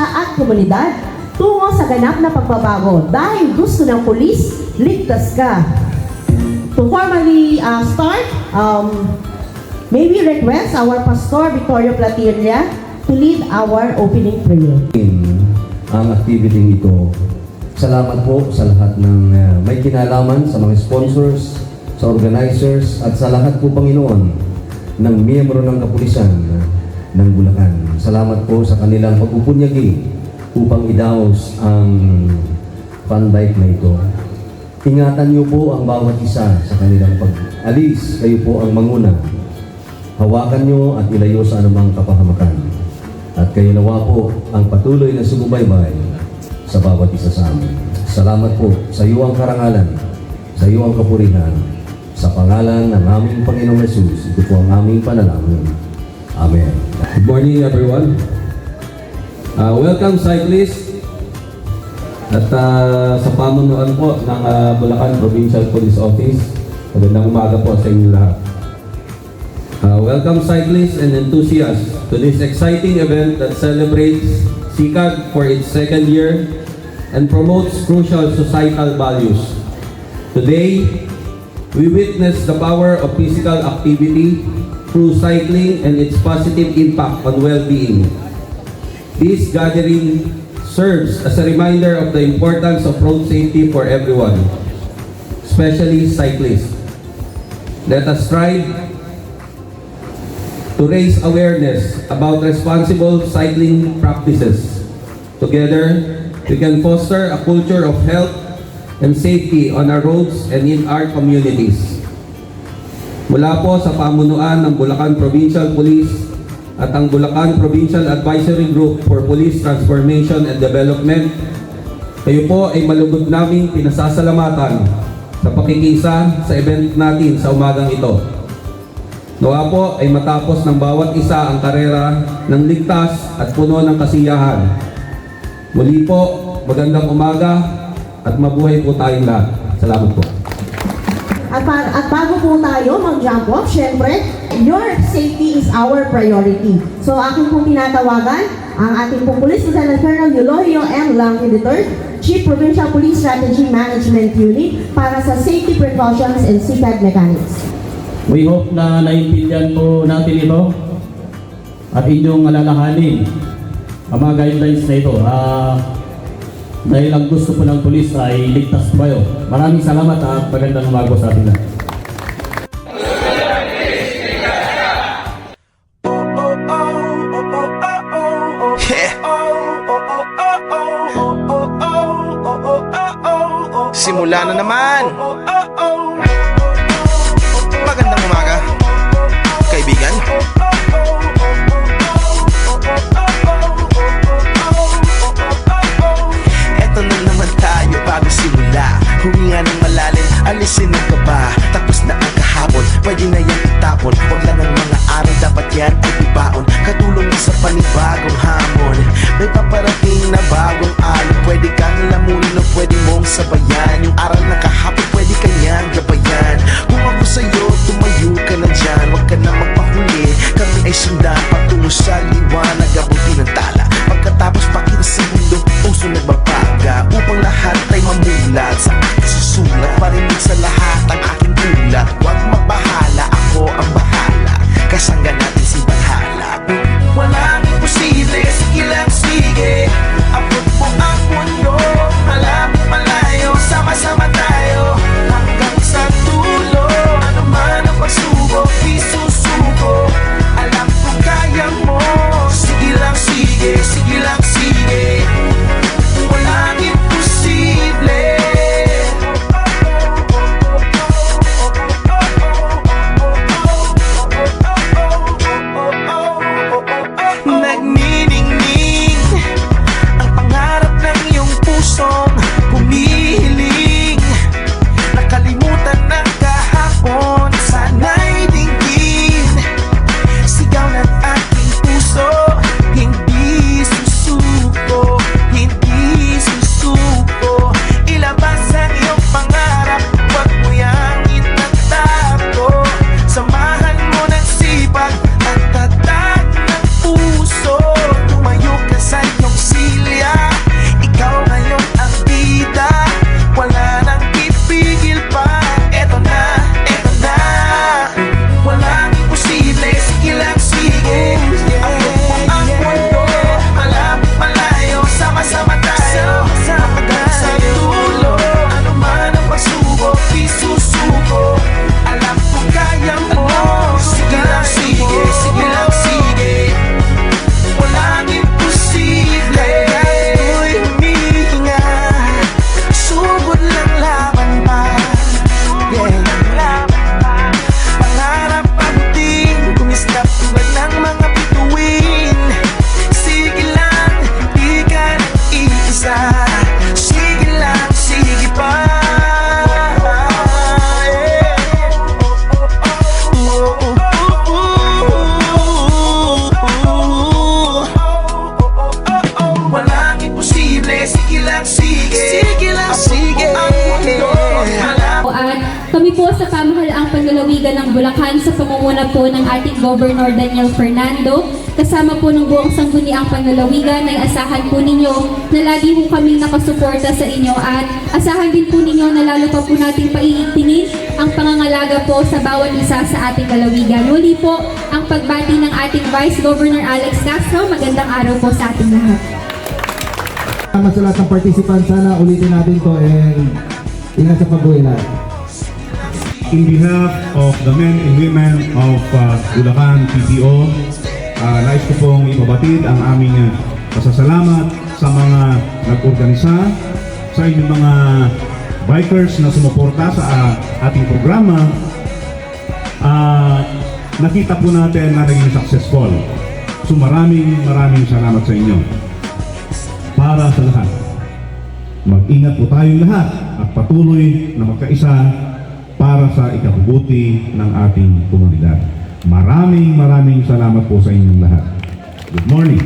probinsya at komunidad tungo sa ganap na pagbabago dahil gusto ng pulis, ligtas ka. To formally start, may we request our Pastor Victorio Platilla to lead our opening prayer. Ang activity ito, salamat po sa lahat ng may kinalaman, sa mga sponsors, sa organizers, at sa lahat po, Panginoon, ng miyembro ng kapulisan ng Bulacan. Salamat po sa kanilang pagpupunyagi upang idaos ang fun bike na ito. Ingatan niyo po ang bawat isa sa kanilang pag-alis. Kayo po ang manguna. Hawakan niyo at ilayo sa anumang kapahamakan. At kayo nawa po ang patuloy na sumubaybay sa bawat isa sa amin. Salamat po sa iyo ang karangalan, sa iyo ang kapurihan, sa pangalan ng aming Panginoong Jesus. Ito po ang aming panalangin. Amen. Good morning, everyone. Welcome, cyclists. At sa pamunuan po ng Bulacan Provincial Police Office, magandang umaga po sa inyo lahat. Welcome, cyclists and enthusiasts, to this exciting event that celebrates SICAG for its second year and promotes crucial societal values. Today, we witness the power of physical activity through cycling and its positive impact on well-being. This gathering serves as a reminder of the importance of road safety for everyone, especially cyclists. Let us strive to raise awareness about responsible cycling practices. Together, we can foster a culture of health and safety on our roads and in our communities. Mula po sa pamunuan ng Bulacan Provincial Police at ang Bulacan Provincial Advisory Group for Police Transformation and Development, kayo po ay malugod naming pinasasalamatan sa pakikisa sa event natin sa umagang ito. Nawa po ay matapos ng bawat isa ang karera ng ligtas at puno ng kasiyahan. Muli po, magandang umaga at mabuhay po tayong lahat. Salamat po. At bago po tayo mag-jump off, syempre, your safety is our priority. So akin pong tinatawagan ang ating pong Police Lieutenant Colonel Eulogio M. Langke III, Chief Provincial Police Strategy Management Unit para sa safety precautions and CPAD mechanics. We hope na naiintindihan po natin ito at inyong alalahanin ang mga guidelines na ito. Dahil ang gusto po ng pulis ay ligtas po kayo. Maraming salamat at magandang umaga sa atin lahat. Simula na naman. Magandang umaga, kaibigan. Eto na naman tayo bago simula. Huminga ng malalim, alisin ang kaba. Tapos na ang kahapon, pwede na yan itapon. Huwag lang ang mga araw, dapat yan ay ibaon. Katulong sa panibagong hamon. May paparating na bagong alon. Pwede kang lamunin o pwede mong sabayan. Yung aral na kahapon, pwede kanyang gabayan. Kung ako sa'yo, tumayo ka na dyan. Huwag ka na magpahuli, kami ay sundan patungo sa liwanag, abutin ng tala. Pagkatapos pakita sa mundo, puso nagbabaga. Upang lahat ay mamulat sa aking susulat. Parinig sa lahat ang aking ulat. Huwag magbahala, ako ang bahala. Kasangga natin si Bahala. lalawigan ng Bulacan sa pamumuno po ng ating Governor Daniel Fernando. Kasama po ng buong sangguniang panlalawigan ay asahan po ninyo na lagi po kaming nakasuporta sa inyo at asahan din po ninyo na lalo pa po nating paiigtingin ang pangangalaga po sa bawat isa sa ating lalawigan. Muli po ang pagbati ng ating Vice Governor Alex Castro. Magandang araw po sa ating lahat. Salamat sa lahat ng participants. Sana ulitin natin to and ingat sa pag-uwi lahat. In behalf of the men and women of Bulacan PTO, nais ko pong ipabatid ang aming pasasalamat sa mga nag-organisa, sa inyong mga bikers na sumuporta sa ating programa. Nakita po natin na naging successful. So maraming salamat sa inyo. Para sa lahat, mag-ingat po tayong lahat at patuloy na magkaisa para sa ikabubuti ng ating komunidad. Maraming salamat po sa inyong lahat. Good morning.